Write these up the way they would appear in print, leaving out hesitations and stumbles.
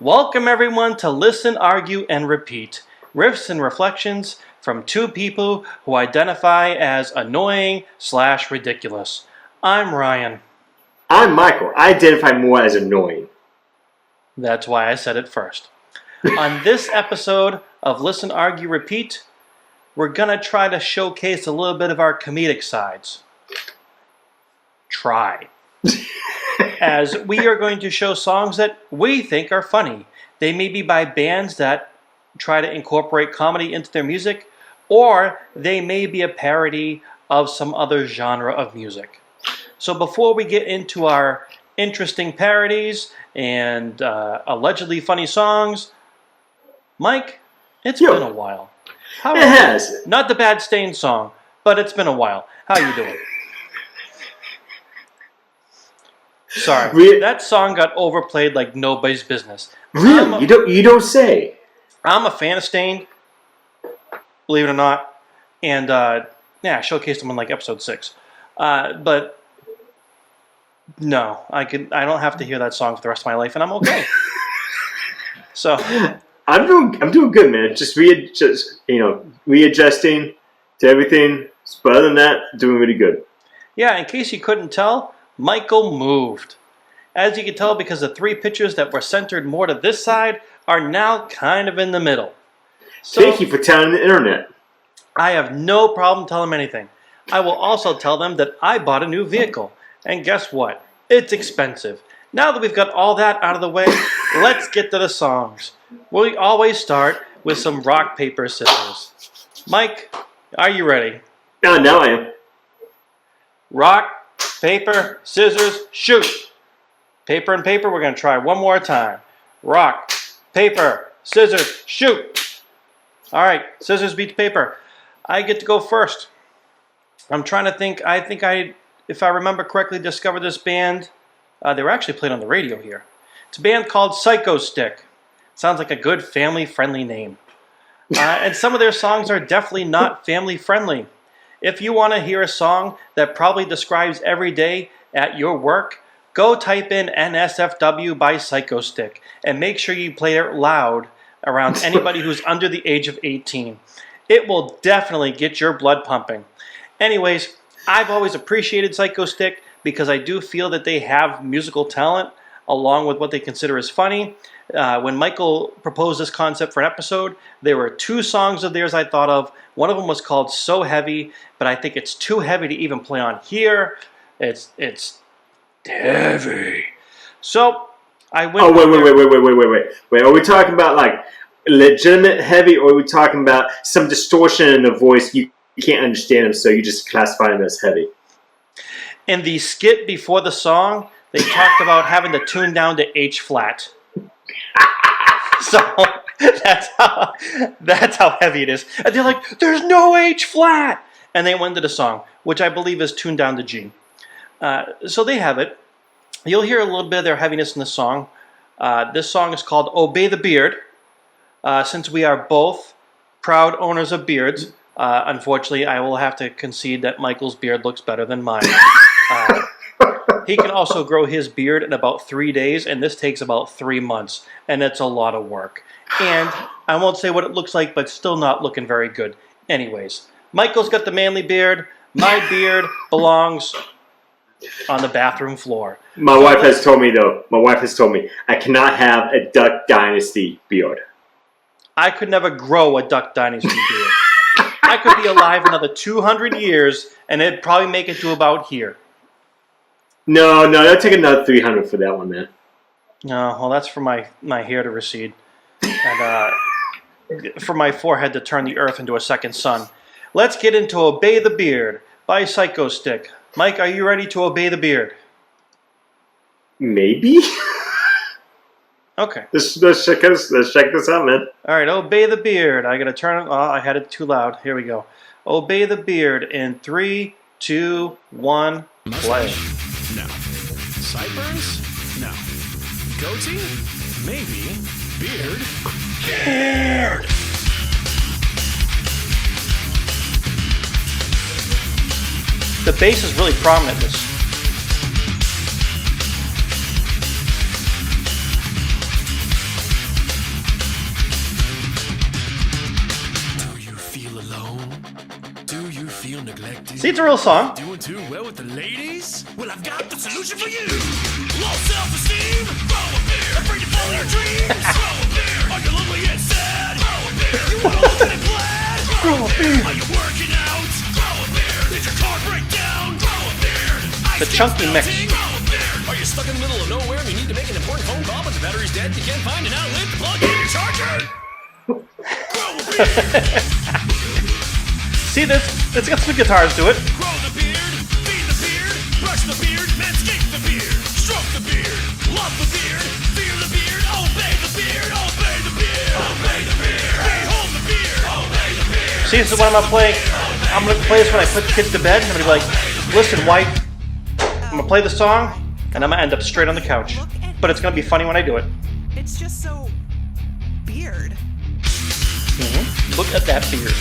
Welcome everyone to Listen, Argue, and Repeat. Riffs and reflections from two people who identify as annoying/ridiculous. I'm Ryan. I'm Michael. I identify more as annoying. That's why I said it first. On this episode of Listen, Argue, Repeat, we're going to try to showcase a little bit of our comedic sides. Try. As we are going to show songs that we think are funny. They may be by bands that try to incorporate comedy into their music, or they may be a parody of some other genre of music. So before we get into our interesting parodies and allegedly funny songs, Mike, it's been a while. It has. Not the Bad Stain song, but it's been a while. How you doing? Sorry, that song got overplayed like nobody's business. Really? You don't say. I'm a fan of Stain, believe it or not, and I showcased them in like episode 6. But no, I don't have to hear that song for the rest of my life, and I'm okay. So I'm doing good, man. Just readjusting to everything. But other than that, doing really good. Yeah, in case you couldn't tell, Michael moved. As you can tell, because the 3 pictures that were centered more to this side are now kind of in the middle. So, thank you for telling the internet. I have no problem telling them anything. I will also tell them that I bought a new vehicle. And guess what? It's expensive. Now that we've got all that out of the way, let's get to the songs. We always start with some rock, paper, scissors. Mike, are you ready? Now I am. Rock, paper, scissors, shoot. Paper and paper, we're going to try one more time. Rock, paper, scissors, shoot. All right, scissors beats paper. I get to go first. I'm trying to think. I think if I remember correctly, discovered this band. They were actually played on the radio here. It's a band called Psychostick. Sounds like a good family-friendly name. And some of their songs are definitely not family-friendly. If you want to hear a song that probably describes every day at your work, go type in NSFW by Psychostick and make sure you play it loud around anybody who's under the age of 18. It will definitely get your blood pumping. Anyways, I've always appreciated Psychostick because I do feel that they have musical talent along with what they consider as funny. When Michael proposed this concept for an episode, there were 2 songs of theirs I thought of. One of them was called So Heavy, but I think it's too heavy to even play on here. It's heavy. So I went. Oh, wait. Are we talking about like legitimate heavy, or are we talking about some distortion in the voice? You can't understand them, so you just classify them as heavy. In the skit before the song, they talked about having to tune down to H flat. So that's how heavy it is. And they're like, "There's no H flat," and they went to the song, which I believe is tuned down to G. So they have it. You'll hear a little bit of their heaviness in the song. This song is called "Obey the Beard." Since we are both proud owners of beards, unfortunately, I will have to concede that Michael's beard looks better than mine. He can also grow his beard in about 3 days, and this takes about 3 months, and it's a lot of work. And I won't say what it looks like, but still not looking very good. Anyways, Michael's got the manly beard. My beard belongs on the bathroom floor. My wife has told me I cannot have a Duck Dynasty beard. I could never grow a Duck Dynasty beard. I could be alive another 200 years, and it'd probably make it to about here. No, that'll take another 300 for that one, man. No, well, that's for my hair to recede. And for my forehead to turn the earth into a second sun. Let's get into Obey the Beard by Psychostick. Mike, are you ready to obey the beard? Maybe. Okay. Let's check this out, man. All right, Obey the Beard. I gotta turn it. Oh, I had it too loud. Here we go. Obey the Beard in 3, 2, 1, play. No. Sideburns? No. Goatee? Maybe. Beard? Beard! The bass is really prominent in this. See, it's a real song. Doing too well with the ladies? Well, I've got the solution for you. Low self-esteem. Throw a beer. Afraid to follow your dreams. Throw a beer. Are you lonely and sad? Throw a beer. You want to look and glad? Throw a beer. Are you working out? Throw a beer. Did your car break down? Throw a beer. The chunky mix. Throw a beer. Are you stuck in the middle of nowhere and you need to make an important phone call, but the battery's dead? You can't find an outlet to plug in your charger? Throw a beer. See, it's got some guitars to it. Grow the beard, feed the beard, brush the beard, manscape the beard, stroke the beard, love the beard, fear the beard, obey the beard, obey the beard, obey the beard, behold the beard, obey the beard. See, this is what I'm gonna play. I'm gonna play this when I put the kids to bed. I'm gonna be like, listen, wife, I'm gonna play the song, and I'm gonna end up straight on the couch. But it's gonna be funny when I do it. It's just so weird. Look at that beard.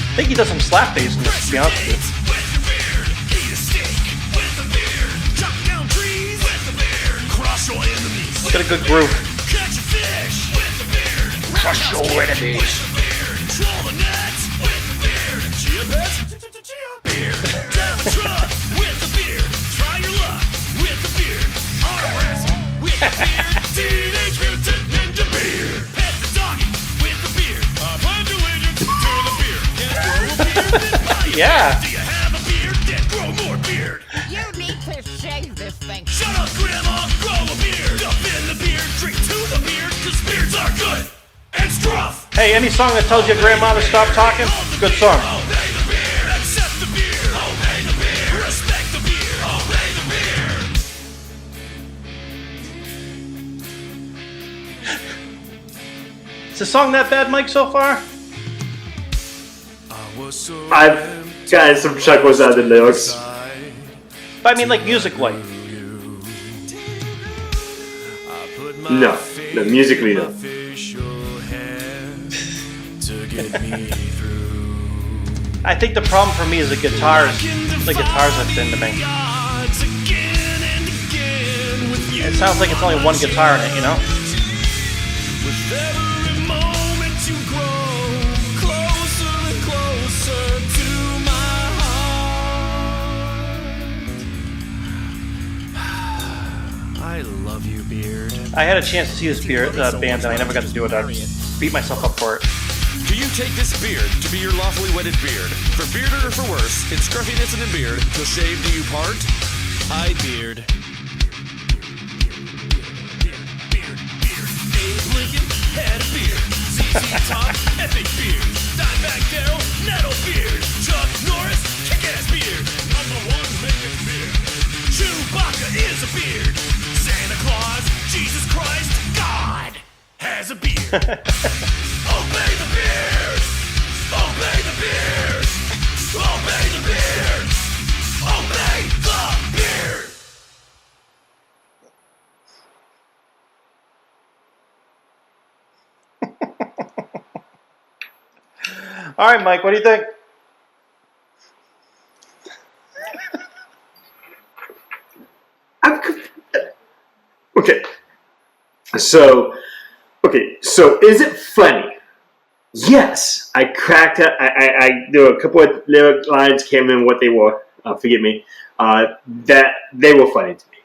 I think he does some slap bass in this, to be honest with you. With the beard, eat a steak with the beard, chop down trees with the beard, crush your enemies. Got a good groove. Catch a fish with the beard, Crush your enemies. with the beard, control the nets with the beard, chia pets, beard, drive a truck with the beard, try your luck with the beard, arm wrestle with the beard, teenage mutant ninja beard, pet the doggy with the beard, pledge allegiance to the beard, can't grow a beard, then buy a Yeah. beard. Do you have a beard? Then grow more beard. You need to shave this thing. Shut up, Grandma, grow a beard. Up in the beard, drink to the beard, cause beards are good and scruff. Hey, any song that tells your grandma to stop talking, good song. Obey the beard, accept the beard, obey the beard, respect the beard, obey the beard. Is the song that bad, Mike, so far? I've gotten some chuckles out of the lyrics. But I mean, like, music-like. No, musically no. I think the problem for me is the guitars. The guitars are thin to me. It sounds like it's only one guitar in it, you know? With every moment you grow closer and closer to my heart. I love you, Beard. I had a chance to see this band, and I never got to do it. I beat myself up for it. Do you take this beard to be your lawfully wedded beard? For bearder or for worse, in scruffiness and in beard, till shave do you part? I beard. Abe Lincoln had a beard. ZZ Top, epic beard. Dimebag Darrell, Nettle beard. Chuck Norris, kick-ass beard. Number one, making beard. Chewbacca is a beard. Santa Claus, Jesus Christ, God has a beard. Obey the beard. Obey the beard. Obey the beard. Obey the beard. All right, Mike, what do you think? So is it funny? Yes, I cracked up. There were a couple of lyric lines came in what they were. Forgive me. That they were funny to me.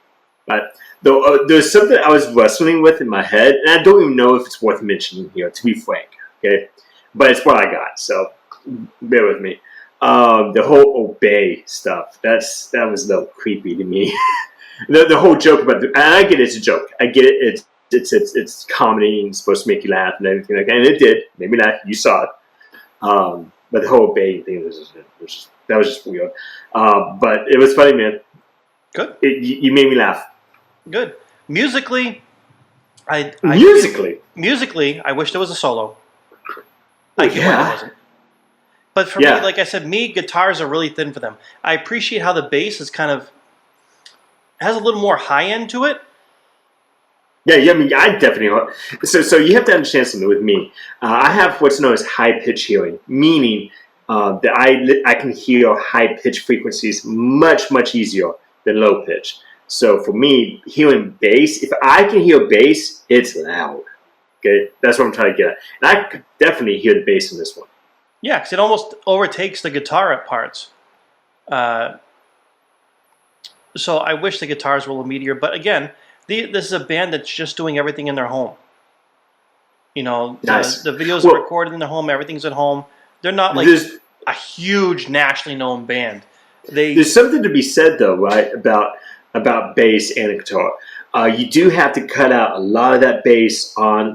But there's something I was wrestling with in my head, and I don't even know if it's worth mentioning here. To be frank, okay, but it's what I got. So bear with me. The whole obey stuff. That was a little creepy to me. the whole joke about and I get it's a joke. I get it. It's comedy and it's supposed to make you laugh and everything like that. And it did. Made me laugh. You saw it. But the whole obey thing was just weird. But it was funny, man. Good. You made me laugh. Good. Musically, Musically, I wish there was a solo. I get why there wasn't. But for me, like I said, guitars are really thin for them. I appreciate how the bass is kind of has a little more high end to it. Yeah, I mean, I definitely. So you have to understand something with me. I have what's known as high pitch hearing, meaning that I can hear high pitch frequencies much easier than low pitch. So for me, hearing bass, if I can hear bass, it's loud. Okay, that's what I'm trying to get at. And I could definitely hear the bass in this one. Yeah, because it almost overtakes the guitar at parts. So I wish the guitars were a little meatier. But again, this is a band that's just doing everything in their home. You know, Nice. the videos are recorded in their home. Everything's at home. They're not like a huge nationally known band. There's something to be said, though, right, about bass and a guitar. You do have to cut out a lot of that bass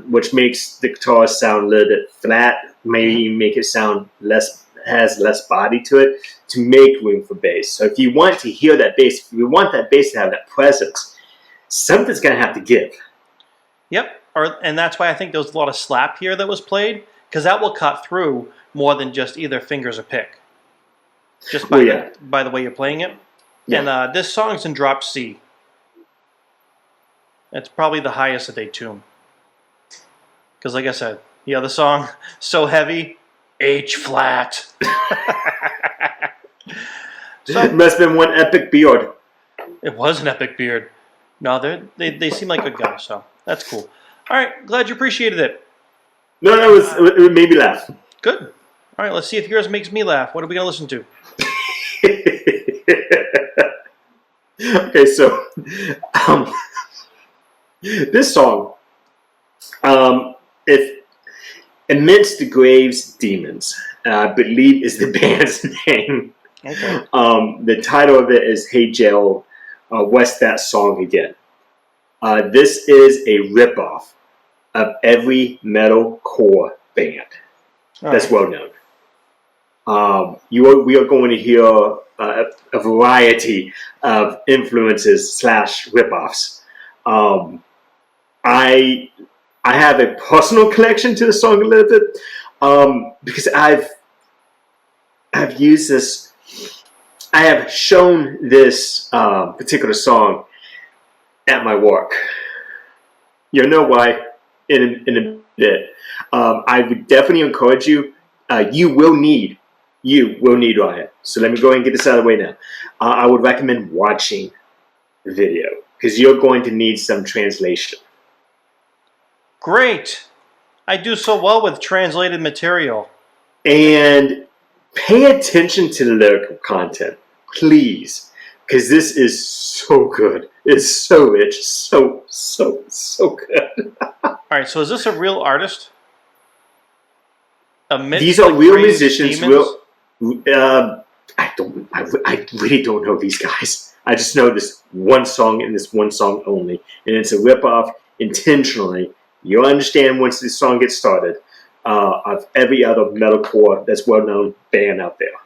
which makes the guitar sound a little bit flat, maybe make it sound has less body to it, to make room for bass. So if you want to hear that bass, if you want that bass to have that presence, something's going to have to give. Yep, and that's why I think there was a lot of slap here that was played, because that will cut through more than just either fingers or pick. Just by the way you're playing it. Yeah. And this song's in drop C. It's probably the highest that they tune. Because like I said, the other song, so heavy, H flat. So, it must have been one epic beard. It was an epic beard. No, they seem like good guys, so that's cool. All right, glad you appreciated it. No, it made me laugh. Good. All right, let's see if yours makes me laugh. What are we going to listen to? Okay, so this song, if Amidst the Graves Demons, I believe is the band's name. Okay. The title of it is Hey Jarrod, What's That Song Again? This is a ripoff of every metalcore band that's well known. We are going to hear a variety of influences / ripoffs. I have a personal connection to the song a little bit because I've used this. I have shown this particular song at my work. You'll know why in a bit. I would definitely encourage you. You will need Ryan. So let me go ahead and get this out of the way now. I would recommend watching the video because you're going to need some translation. Great. I do so well with translated material. And pay attention to the lyrical content, please, because this is so good. It's so rich, so good. All right, so is this a real artist? These are real musicians. I really don't know these guys. I just know this one song and this one song only, and it's a ripoff intentionally. You'll understand once this song gets started of every other metalcore that's well-known band out there.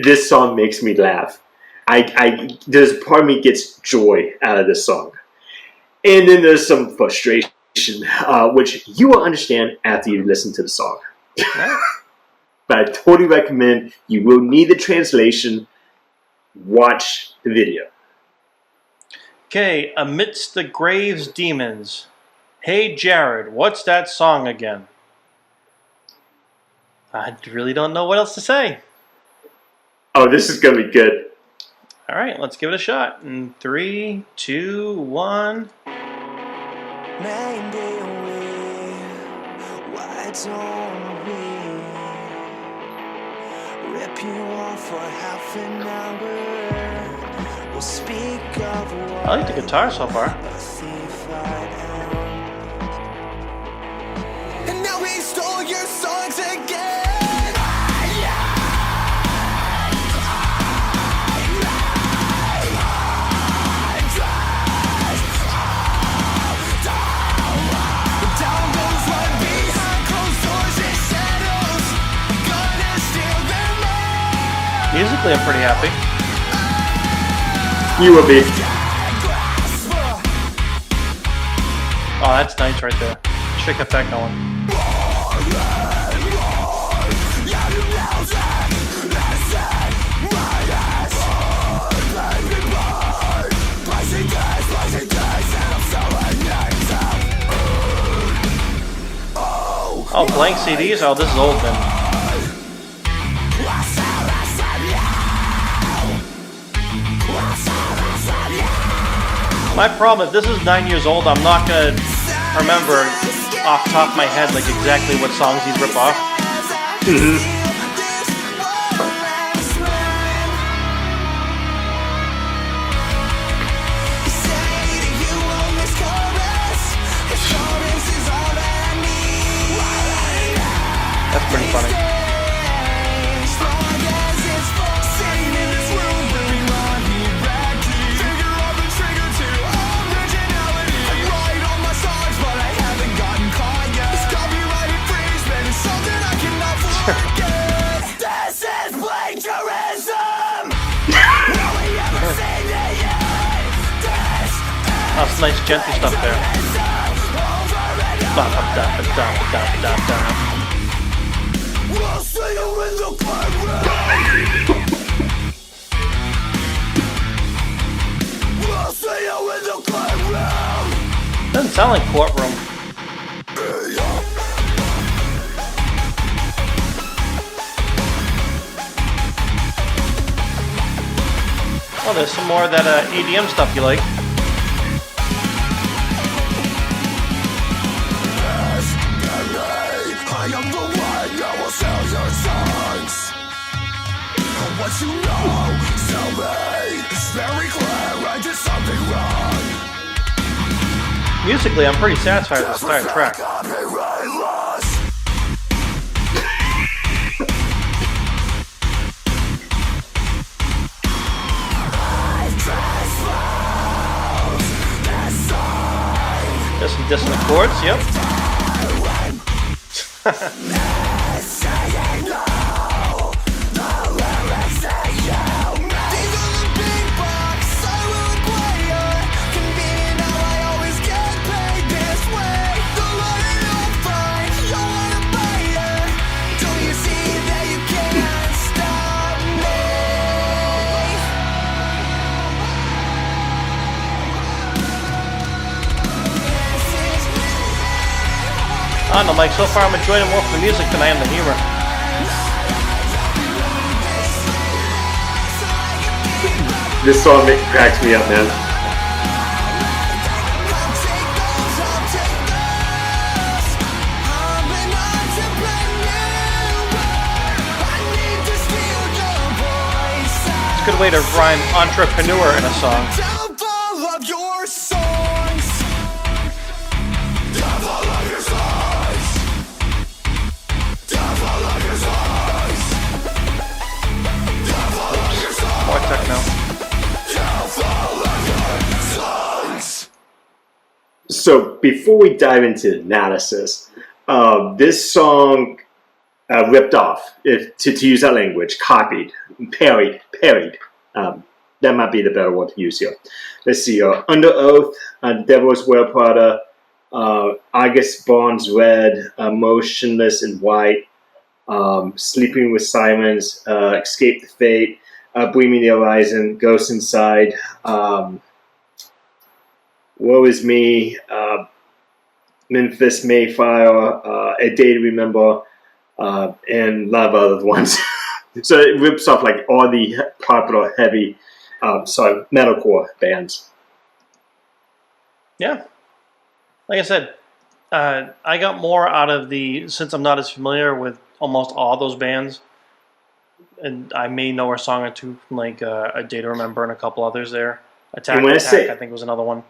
This song makes me laugh. There's a part of me gets joy out of this song, and then there's some frustration, which you will understand after you listen to the song. But I totally recommend you will need the translation. Watch the video. Okay, Amidst the Graves Demons. Hey Jarrod, what's that song again? I really don't know what else to say. Oh, this is going to be good. All right, let's give it a shot. In 3, 2, 1. 9 day away, why don't we rip you off for half an hour? We'll speak of what I like the guitar so far. a thief I am. And now he stole your songs again. Musically, I'm pretty happy. You will be. Oh, that's nice right there. Should have kept that going. Oh, blank CDs? Oh, this is old then. My problem, if this is 9 years old, I'm not going to remember off the top of my head like exactly what songs these rip off. That's pretty funny. This is plagiarism. That's nice gentle stuff there. We'll see you in the courtroom. We'll see you in the courtroom. Doesn't sound like courtroom. Oh, there's some more of that EDM stuff you like. I am the one that will sell your songs. What you know, tell me. It's very clear I did something wrong. Musically, I'm pretty satisfied with this entire track. Copyright laws. There's some dissonant chords, yep. I don't know, Mike, so far I'm enjoying more from the music than I am the humor. This song cracks me up, man. It's a good way to rhyme entrepreneur in a song. More techno. So before we dive into analysis, this song ripped off, if to use that language, copied, parried. That might be the better word to use here. Let's see. Under Oath, Devil's Wear Prada, August Barnes Red, Motionless in White, Sleeping with Simons, Escape the Fate, Breathing the Horizon, Ghost Inside, Woe Is Me, Memphis Mayfire, A Day to Remember, and a lot of other ones. So it rips off like all the popular heavy, metalcore bands. Yeah. Like I said, I got more out of since I'm not as familiar with almost all those bands, and I may know a song or two from like A Day to Remember and a couple others there. Attack, I think was another one.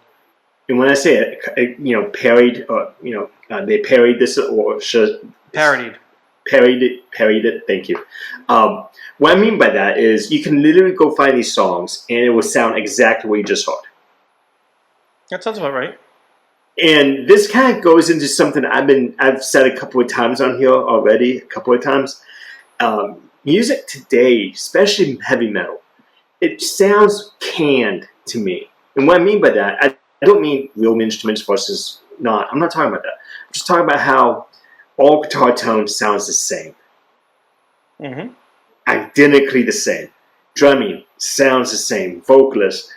And when I say it, parried, or they parried this, or Parodied. Parried it. Thank you. What I mean by that is you can literally go find these songs, and it will sound exactly what you just heard. That sounds about right. And this kind of goes into something I've said a couple of times on here already. A couple of times, music today, especially heavy metal, it sounds canned to me. And what I mean by that, I don't mean real instruments versus not. I'm not talking about that. I'm just talking about how all guitar tones sounds the same. Mm-hmm. Identically the same. Drumming sounds the same. Vocalists,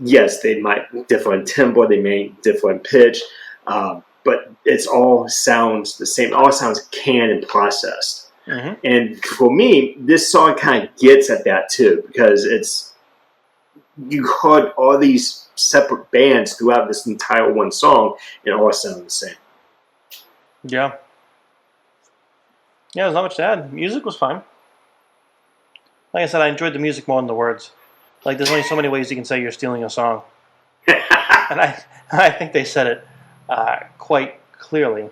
yes, they might differ in tempo, they may differ in pitch, but it's all sounds the same. All sounds canned and processed. Mm-hmm. And for me, this song kind of gets at that too, because you heard all these separate bands throughout this entire one song, and all sounded the same. Yeah. Yeah, there's not much to add. Music was fine. Like I said, I enjoyed the music more than the words. Like, there's only so many ways you can say you're stealing a song. And I think they said it quite clearly.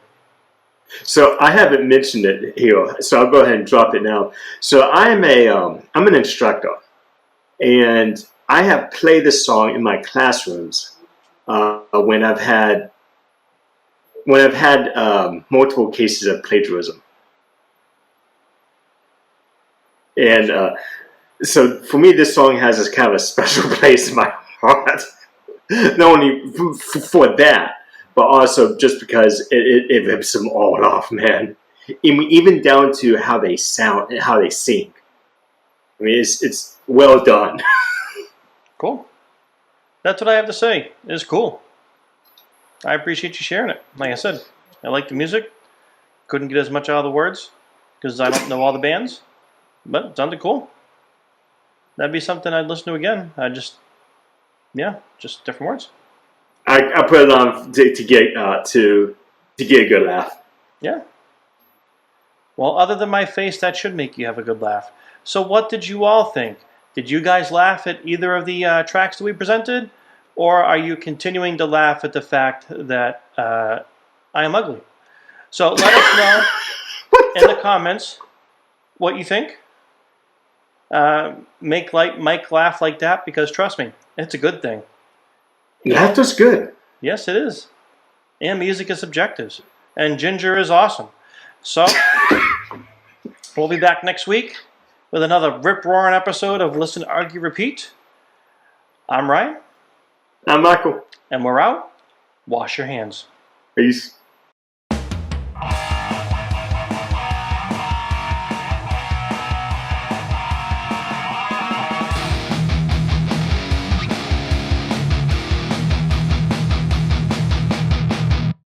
So I haven't mentioned it here, so I'll go ahead and drop it now. So I'm an instructor, and I have played this song in my classrooms when I've had multiple cases of plagiarism. And so for me, this song has this kind of a special place in my heart. Not only for that, but also just because it rips them all off, man. Even down to how they sound and how they sing. I mean, it's well done. Cool. That's what I have to say. It's cool. I appreciate you sharing it. Like I said, I like the music. Couldn't get as much out of the words because I don't know all the bands. But it sounded cool. That'd be something I'd listen to again. Just different words. I put it on to get a good laugh. Yeah. Well, other than my face, that should make you have a good laugh. So what did you all think? Did you guys laugh at either of the tracks that we presented? Or are you continuing to laugh at the fact that I am ugly? So let us know in the comments what you think. Make Mike laugh like that, because trust me, it's a good thing. Laughter's good. Yes, it is. And music is subjective. And ginger is awesome. So, we'll be back next week with another rip-roaring episode of Listen, Argue, Repeat. I'm Ryan. I'm Michael. And we're out. Wash your hands. Peace.